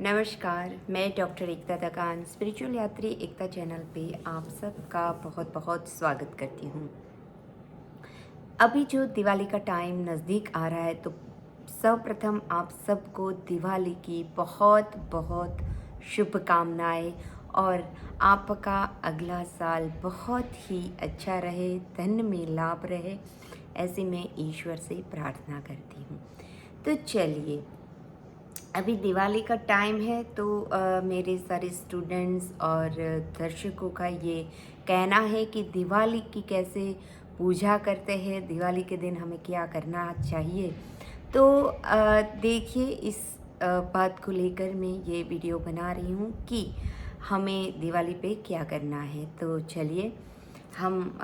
नमस्कार, मैं डॉक्टर एकता दकान स्पिरिचुअल यात्री एकता चैनल पे आप सबका बहुत बहुत स्वागत करती हूँ। अभी जो दिवाली का टाइम नज़दीक आ रहा है तो सर्वप्रथम आप सबको दिवाली की बहुत बहुत शुभकामनाएं और आपका अगला साल बहुत ही अच्छा रहे, धन में लाभ रहे, ऐसे मैं ईश्वर से प्रार्थना करती हूँ। तो चलिए, अभी दिवाली का टाइम है तो मेरे सारे स्टूडेंट्स और दर्शकों का ये कहना है कि दिवाली की कैसे पूजा करते हैं, दिवाली के दिन हमें क्या करना चाहिए। तो देखिए, इस बात को लेकर मैं ये वीडियो बना रही हूँ कि हमें दिवाली पे क्या करना है। तो चलिए, हम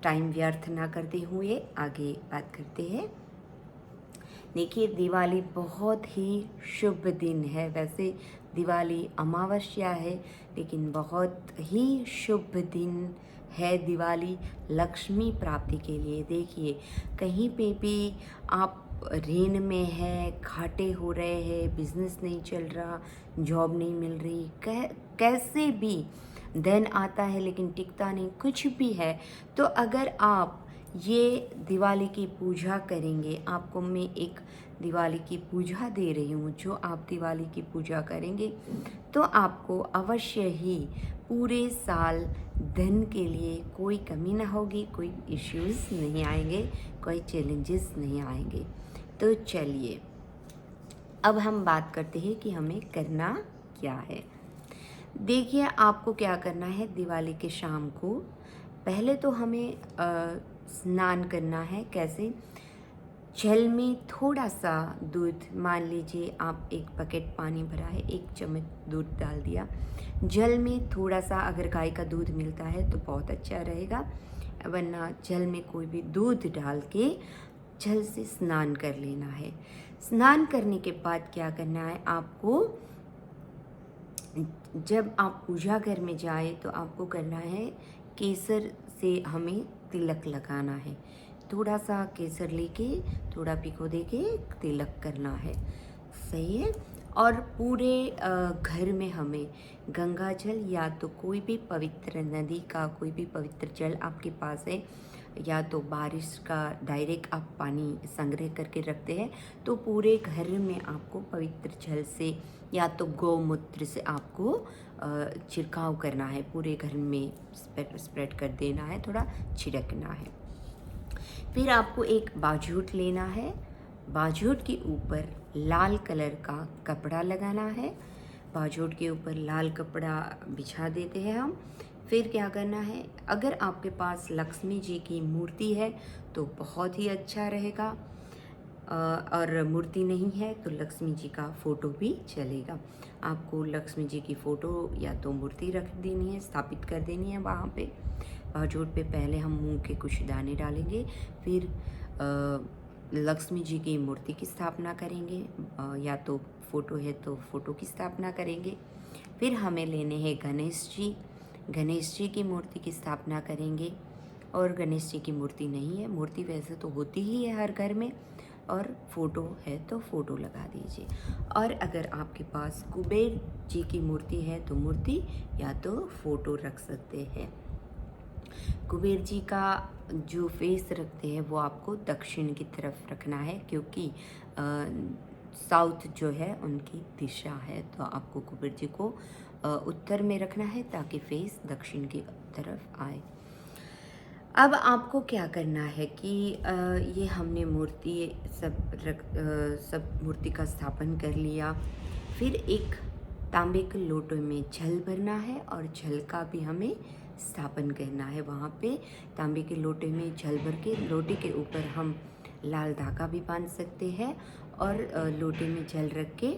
टाइम व्यर्थ ना करते हुए आगे बात करते हैं। देखिए, दिवाली बहुत ही शुभ दिन है। वैसे दिवाली अमावस्या है, लेकिन बहुत ही शुभ दिन है दिवाली लक्ष्मी प्राप्ति के लिए। देखिए, कहीं पे भी आप ऋण में है, घाटे हो रहे हैं, बिजनेस नहीं चल रहा, जॉब नहीं मिल रही, कैसे भी धन आता है लेकिन टिकता नहीं, कुछ भी है, तो अगर आप ये दिवाली की पूजा करेंगे, आपको मैं एक दिवाली की पूजा दे रही हूँ। जो आप दिवाली की पूजा करेंगे तो आपको अवश्य ही पूरे साल धन के लिए कोई कमी ना होगी, कोई इश्यूज़ नहीं आएंगे, कोई चैलेंजेस नहीं आएंगे। तो चलिए, अब हम बात करते हैं कि हमें करना क्या है। देखिए, आपको क्या करना है, दिवाली के शाम को पहले तो हमें स्नान करना है। कैसे? जल में थोड़ा सा दूध, मान लीजिए आप एक बकेट पानी भरा है, 1 चम्मच दूध डाल दिया। जल में थोड़ा सा, अगर गाय का दूध मिलता है तो बहुत अच्छा रहेगा, वरना जल में कोई भी दूध डाल के जल से स्नान कर लेना है। स्नान करने के बाद क्या करना है आपको, जब आप पूजा घर में जाए तो आपको करना है, केसर से हमें तिलक लगाना है। थोड़ा सा केसर लेके, थोड़ा भिगो दे के तिलक करना है, सही है। और पूरे घर में हमें गंगा जल या तो कोई भी पवित्र नदी का कोई भी पवित्र जल आपके पास है, या तो बारिश का डायरेक्ट आप पानी संग्रह करके रखते हैं, तो पूरे घर में आपको पवित्र जल से या तो गौमूत्र से आपको छिड़काव करना है, पूरे घर में स्प्रेड कर देना है, थोड़ा छिड़कना है। फिर आपको एक बाजूट लेना है, बाजूट के ऊपर लाल कलर का कपड़ा लगाना है, बाजूट के ऊपर लाल कपड़ा बिछा देते हैं हम। फिर क्या करना है, अगर आपके पास लक्ष्मी जी की मूर्ति है तो बहुत ही अच्छा रहेगा, और मूर्ति नहीं है तो लक्ष्मी जी का फ़ोटो भी चलेगा। आपको लक्ष्मी जी की फ़ोटो या तो मूर्ति रख देनी है, स्थापित कर देनी है वहाँ पे। बाजूट पे पहले हम मूंग के कुछ दाने डालेंगे, फिर लक्ष्मी जी की मूर्ति की स्थापना करेंगे, या तो फ़ोटो है तो फ़ोटो की स्थापना करेंगे। फिर हमें लेने हैं गणेश जी, गणेश जी की मूर्ति की स्थापना करेंगे। और गणेश जी की मूर्ति नहीं है, मूर्ति वैसे तो होती ही है हर घर में, और फ़ोटो है तो फ़ोटो लगा दीजिए। और अगर आपके पास कुबेर जी की मूर्ति है तो मूर्ति या तो फ़ोटो रख सकते हैं। कुबेर जी का जो फेस रखते हैं वो आपको दक्षिण की तरफ रखना है, क्योंकि साउथ जो है उनकी दिशा है, तो आपको कुबेर जी को उत्तर में रखना है ताकि फेस दक्षिण की तरफ आए। अब आपको क्या करना है कि ये हमने मूर्ति सब मूर्ति का स्थापन कर लिया। फिर एक तांबे के लोटे में जल भरना है और जल का भी हमें स्थापन करना है वहाँ पे। तांबे के लोटे में जल भर के, लोटे के ऊपर हम लाल धागा भी बांध सकते हैं, और लोटे में जल रख के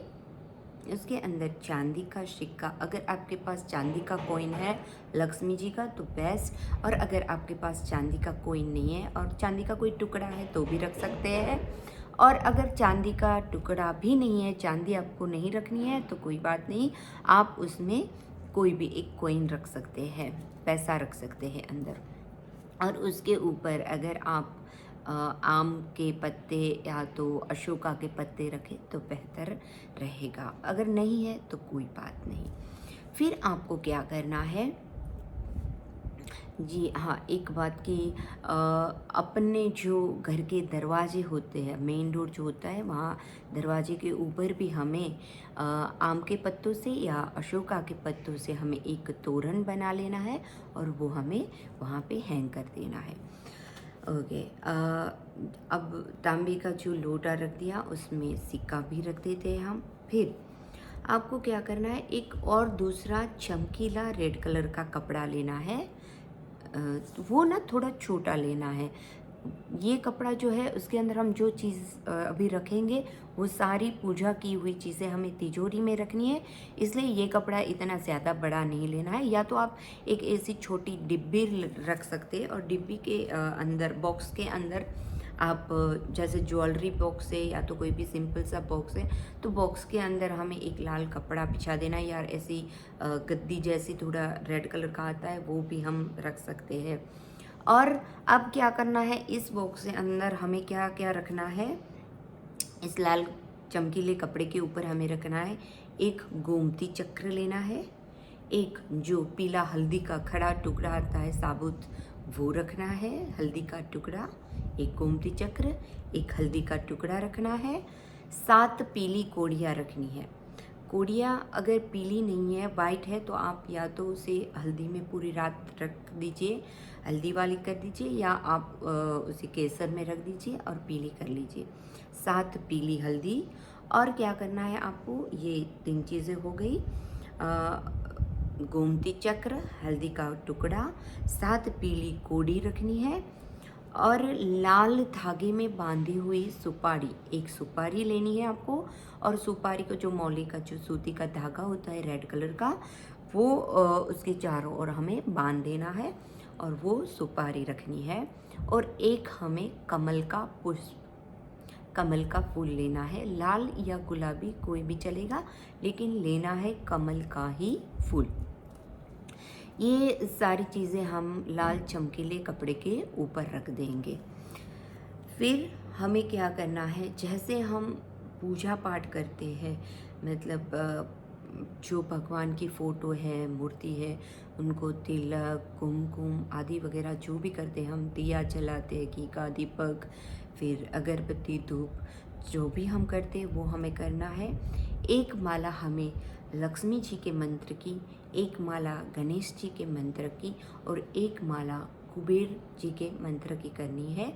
उसके अंदर चांदी का सिक्का, अगर आपके पास चांदी का कॉइन है लक्ष्मी जी का तो बेस्ट, और अगर आपके पास चांदी का कॉइन नहीं है और चांदी का कोई टुकड़ा है तो भी रख सकते हैं। और अगर चांदी का टुकड़ा भी नहीं है, चांदी आपको नहीं रखनी है तो कोई बात नहीं, आप उसमें कोई भी एक कॉइन रख सकते हैं, पैसा रख सकते हैं अंदर। और उसके ऊपर अगर आप आम के पत्ते या तो अशोका के पत्ते रखें तो बेहतर रहेगा, अगर नहीं है तो कोई बात नहीं। फिर आपको क्या करना है जी हाँ, एक बात कि अपने जो घर के दरवाजे होते हैं, मेन डोर जो होता है वहाँ दरवाजे के ऊपर भी हमें आम के पत्तों से या अशोका के पत्तों से हमें एक तोरण बना लेना है और वो हमें वहाँ पे हैंग कर देना है। ओके, अब तांबे का जो लोटा रख दिया उसमें सिक्का भी रख देते हैं हम। फिर आपको क्या करना है, एक और दूसरा चमकीला रेड कलर का कपड़ा लेना है। वो ना थोड़ा छोटा लेना है। ये कपड़ा जो है उसके अंदर हम जो चीज़ अभी रखेंगे वो सारी पूजा की हुई चीज़ें हमें तिजोरी में रखनी है, इसलिए ये कपड़ा इतना ज़्यादा बड़ा नहीं लेना है। या तो आप एक ऐसी छोटी डिब्बी रख सकते हैं और डिब्बी के अंदर, बॉक्स के अंदर आप जैसे ज्वेलरी बॉक्स है या तो कोई भी सिंपल सा बॉक्स है तो बॉक्स के अंदर हमें एक लाल कपड़ा बिछा देना है, यार ऐसी गद्दी जैसी थोड़ा रेड कलर का आता है वो भी हम रख सकते हैं। और अब क्या करना है, इस बॉक्स के अंदर हमें क्या क्या रखना है, इस लाल चमकीले कपड़े के ऊपर हमें रखना है एक गोमती चक्र लेना है, एक जो पीला हल्दी का खड़ा टुकड़ा आता है साबुत वो रखना है, हल्दी का टुकड़ा, एक गोमती चक्र, एक हल्दी का टुकड़ा रखना है, 7 पीली कोड़ियाँ रखनी है। कोड़ियाँ अगर पीली नहीं है, वाइट है, तो आप या तो उसे हल्दी में पूरी रात रख दीजिए, हल्दी वाली कर दीजिए, या आप उसे केसर में रख दीजिए और पीली कर लीजिए। 7 पीली हल्दी। और क्या करना है आपको, ये 3 चीज़ें हो गई, गोमती चक्र, हल्दी का टुकड़ा, 7 पीली कोड़ी रखनी है और लाल धागे में बांधी हुई सुपारी, एक सुपारी लेनी है आपको। और सुपारी को जो मौली का जो सूती का धागा होता है रेड कलर का, वो उसके चारों ओर हमें बांध देना है और वो सुपारी रखनी है। और एक हमें कमल का पुष्प, कमल का फूल लेना है, लाल या गुलाबी कोई भी चलेगा, लेकिन लेना है कमल का ही फूल। ये सारी चीज़ें हम लाल चमकीले कपड़े के ऊपर रख देंगे। फिर हमें क्या करना है, जैसे हम पूजा पाठ करते हैं, मतलब जो भगवान की फ़ोटो है, मूर्ति है, उनको तिलक, कुमकुम आदि वगैरह जो भी करते हैं, हम दिया जलाते हैं, घी का दीपक, फिर अगरबत्ती, धूप, जो भी हम करते हैं वो हमें करना है। एक माला हमें लक्ष्मी जी के मंत्र की, एक माला गणेश जी के मंत्र की और एक माला कुबेर जी के मंत्र की करनी है।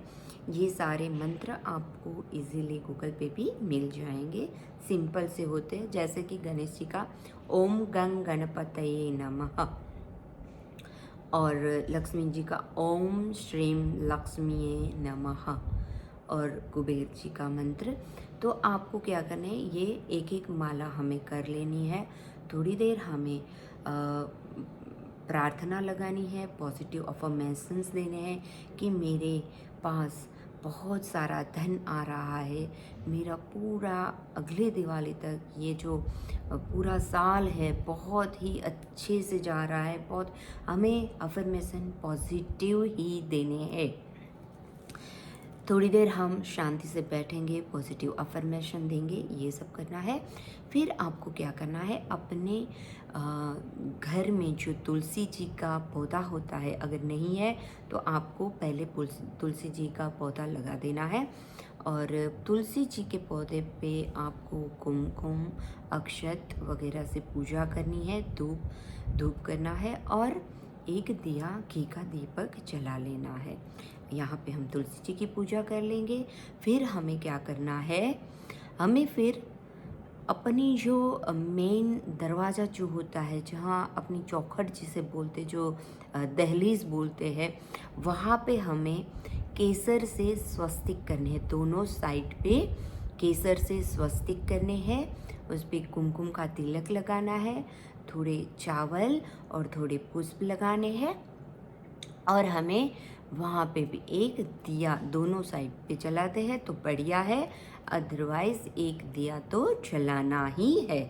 ये सारे मंत्र आपको इजीली गूगल पे भी मिल जाएंगे, सिंपल से होते हैं, जैसे कि गणेश जी का ओम गंग गणपतये नमः और लक्ष्मी जी का ओम श्रीम लक्ष्मीये नमः और कुबेर जी का मंत्र। तो आपको क्या करना है, ये एक एक माला हमें कर लेनी है। थोड़ी देर हमें प्रार्थना लगानी है, पॉजिटिव अफर्मेशंस देने हैं कि मेरे पास बहुत सारा धन आ रहा है, मेरा पूरा अगले दिवाली तक ये जो पूरा साल है बहुत ही अच्छे से जा रहा है। बहुत हमें अफर्मेशन पॉजिटिव ही देने हैं। थोड़ी देर हम शांति से बैठेंगे, पॉजिटिव अफर्मेशन देंगे, ये सब करना है। फिर आपको क्या करना है, अपने घर में जो तुलसी जी का पौधा होता है, अगर नहीं है तो आपको पहले तुलसी जी का पौधा लगा देना है। और तुलसी जी के पौधे पे आपको कुमकुम, अक्षत वगैरह से पूजा करनी है, धूप करना है और एक दिया घी का दीपक जला लेना है। यहाँ पे हम तुलसी जी की पूजा कर लेंगे। फिर हमें क्या करना है, हमें फिर अपनी जो मेन दरवाज़ा जो होता है, जहाँ अपनी चौखट जिसे बोलते, जो दहलीज बोलते हैं, वहाँ पे हमें केसर से स्वस्तिक करने हैं। दोनों साइड पे केसर से स्वस्तिक करने हैं, उस पर कुमकुम का तिलक लगाना है, थोड़े चावल और थोड़े पुष्प लगाने हैं और हमें वहाँ पे भी एक दिया दोनों साइड पे जलाते हैं तो बढ़िया है, अदरवाइज़ एक दिया तो जलाना ही है।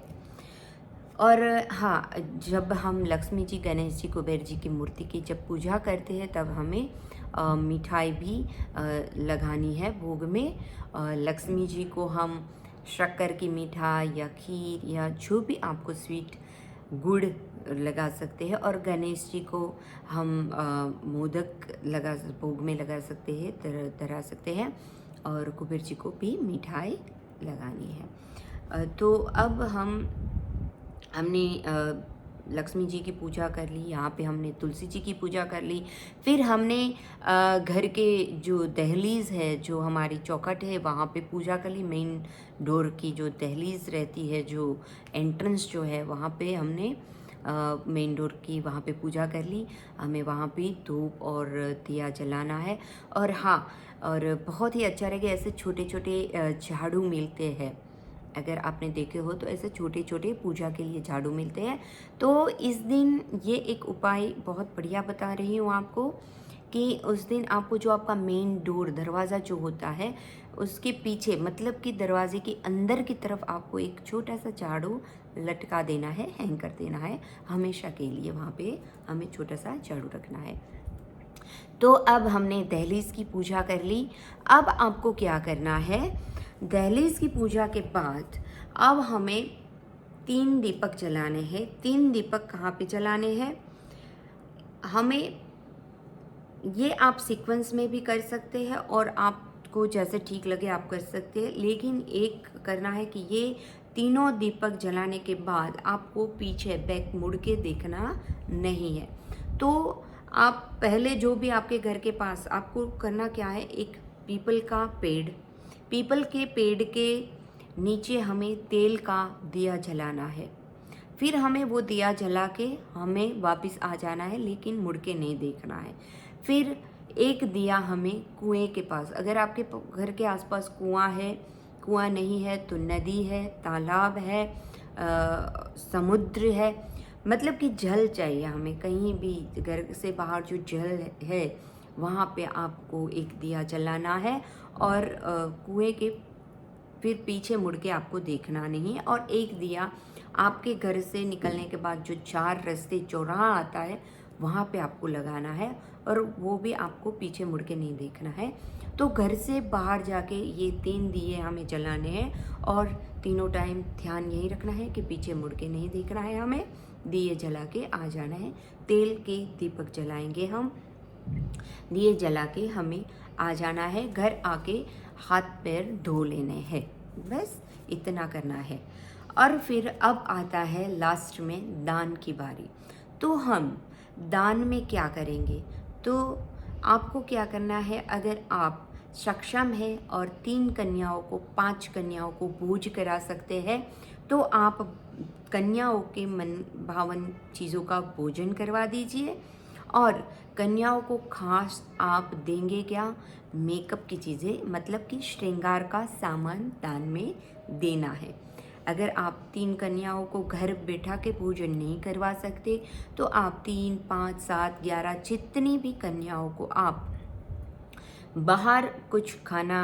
और हाँ, जब हम लक्ष्मी जी, गणेश जी, कुबेर जी की मूर्ति की जब पूजा करते हैं तब हमें मिठाई भी लगानी है भोग में। लक्ष्मी जी को हम शक्कर की मिठाई या खीर या जो भी आपको स्वीट, गुड़ लगा सकते हैं। और गणेश जी को हम मोदक भोग में लगा सकते हैं, धरा सकते हैं। और कुबेर जी को भी मिठाई लगानी है। तो अब हमने लक्ष्मी जी की पूजा कर ली, यहाँ पे हमने तुलसी जी की पूजा कर ली। फिर हमने घर के जो दहलीज है, जो हमारी चौखट है, वहाँ पे पूजा कर ली। मेन डोर की जो दहलीज रहती है, जो एंट्रेंस जो है, वहाँ पे हमने मेन डोर की वहाँ पे पूजा कर ली। हमें वहाँ पे धूप और दिया जलाना है। और हाँ, और बहुत ही अच्छा रहेगा, ऐसे छोटे छोटे झाड़ू मिलते हैं, अगर आपने देखे हो तो ऐसे छोटे छोटे पूजा के लिए झाड़ू मिलते हैं। तो इस दिन ये एक उपाय बहुत बढ़िया बता रही हूँ आपको, कि उस दिन आपको जो आपका मेन डोर, दरवाज़ा जो होता है, उसके पीछे, मतलब कि दरवाजे के अंदर की तरफ आपको एक छोटा सा झाड़ू लटका देना है, हैंग कर देना है हमेशा के लिए। वहाँ पे हमें छोटा सा झाड़ू रखना है। तो अब हमने दहलीज की पूजा कर ली। अब आपको क्या करना है, दहलीज की पूजा के बाद अब हमें 3 दीपक जलाने हैं। 3 दीपक कहाँ पे जलाने हैं हमें, ये आप सीक्वेंस में भी कर सकते हैं और आपको जैसे ठीक लगे आप कर सकते हैं। लेकिन एक करना है कि ये तीनों दीपक जलाने के बाद आपको पीछे बैक मुड़ के देखना नहीं है। तो आप पहले जो भी आपके घर के पास, आपको करना क्या है, एक पीपल का पेड़, पीपल के पेड़ के नीचे हमें तेल का दिया जलाना है। फिर हमें वो दिया जला के हमें वापस आ जाना है, लेकिन मुड़ के नहीं देखना है। फिर एक दिया हमें कुएं के पास, अगर आपके घर के आसपास कुआं है, कुआं नहीं है तो नदी है, तालाब है, समुद्र है, मतलब कि जल चाहिए हमें, कहीं भी घर से बाहर जो जल है वहाँ पे आपको एक दिया जलाना है। और कुएं के फिर पीछे मुड़ के आपको देखना नहीं है। और एक दिया आपके घर से निकलने के बाद जो 4 रास्ते चौराहा आता है वहाँ पे आपको लगाना है, और वो भी आपको पीछे मुड़ के नहीं देखना है। तो घर से बाहर जाके ये 3 दिए हमें जलाने हैं, और तीनों टाइम ध्यान यही रखना है कि पीछे मुड़ के नहीं देखना है, हमें दिए जला के आ जाना है। तेल के दीपक जलाएंगे हम, दिए जला के हमें आ जाना है। घर आके हाथ पैर धो लेने हैं, बस इतना करना है। और फिर अब आता है लास्ट में दान की बारी। तो हम दान में क्या करेंगे, तो आपको क्या करना है, अगर आप सक्षम है और 3 कन्याओं को, 5 कन्याओं को भोज करा सकते हैं, तो आप कन्याओं के मन भावन चीज़ों का भोजन करवा दीजिए। और कन्याओं को खास आप देंगे क्या, मेकअप की चीज़ें, मतलब कि श्रृंगार का सामान दान में देना है। अगर आप 3 कन्याओं को घर बैठा के भोजन नहीं करवा सकते, तो आप 3, 5, 7, 11 जितनी भी कन्याओं को आप बाहर कुछ खाना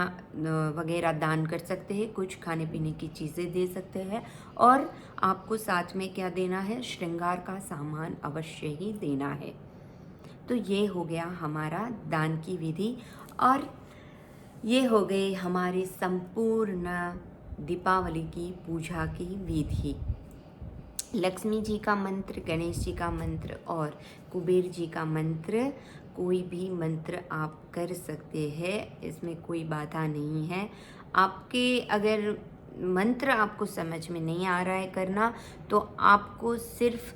वगैरह दान कर सकते हैं, कुछ खाने पीने की चीज़ें दे सकते हैं। और आपको साथ में क्या देना है, श्रृंगार का सामान अवश्य ही देना है। तो ये हो गया हमारा दान की विधि, और ये हो गई हमारी संपूर्ण दीपावली की पूजा की विधि। लक्ष्मी जी का मंत्र, गणेश जी का मंत्र और कुबेर जी का मंत्र, कोई भी मंत्र आप कर सकते हैं, इसमें कोई बाधा नहीं है। आपके अगर मंत्र आपको समझ में नहीं आ रहा है करना, तो आपको सिर्फ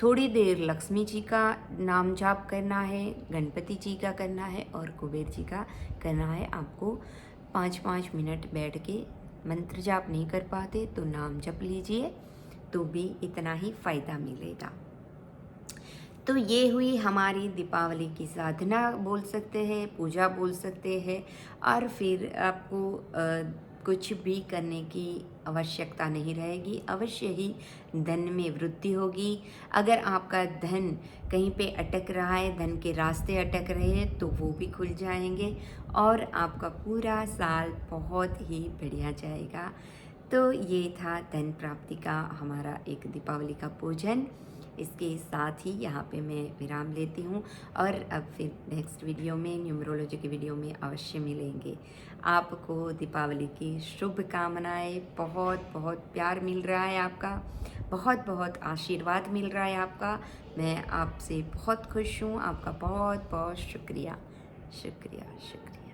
थोड़ी देर लक्ष्मी जी का नाम जाप करना है, गणपति जी का करना है और कुबेर जी का करना है। आपको 5-5 मिनट बैठ के, मंत्र जाप नहीं कर पाते तो नाम जप लीजिए, तो भी इतना ही फ़ायदा मिलेगा। तो ये हुई हमारी दीपावली की साधना बोल सकते हैं, पूजा बोल सकते हैं। और फिर आपको कुछ भी करने की आवश्यकता नहीं रहेगी, अवश्य ही धन में वृद्धि होगी। अगर आपका धन कहीं पे अटक रहा है, धन के रास्ते अटक रहे हैं, तो वो भी खुल जाएंगे और आपका पूरा साल बहुत ही बढ़िया जाएगा। तो ये था धन प्राप्ति का हमारा एक दीपावली का पूजन। इसके साथ ही यहाँ पे मैं विराम लेती हूँ और अब फिर नेक्स्ट वीडियो में न्यूमरोलॉजी की वीडियो में अवश्य मिलेंगे। आपको दीपावली की शुभकामनाएं। बहुत बहुत प्यार मिल रहा है आपका, बहुत बहुत आशीर्वाद मिल रहा है आपका। मैं आपसे बहुत खुश हूँ। आपका बहुत बहुत शुक्रिया शुक्रिया शुक्रिया।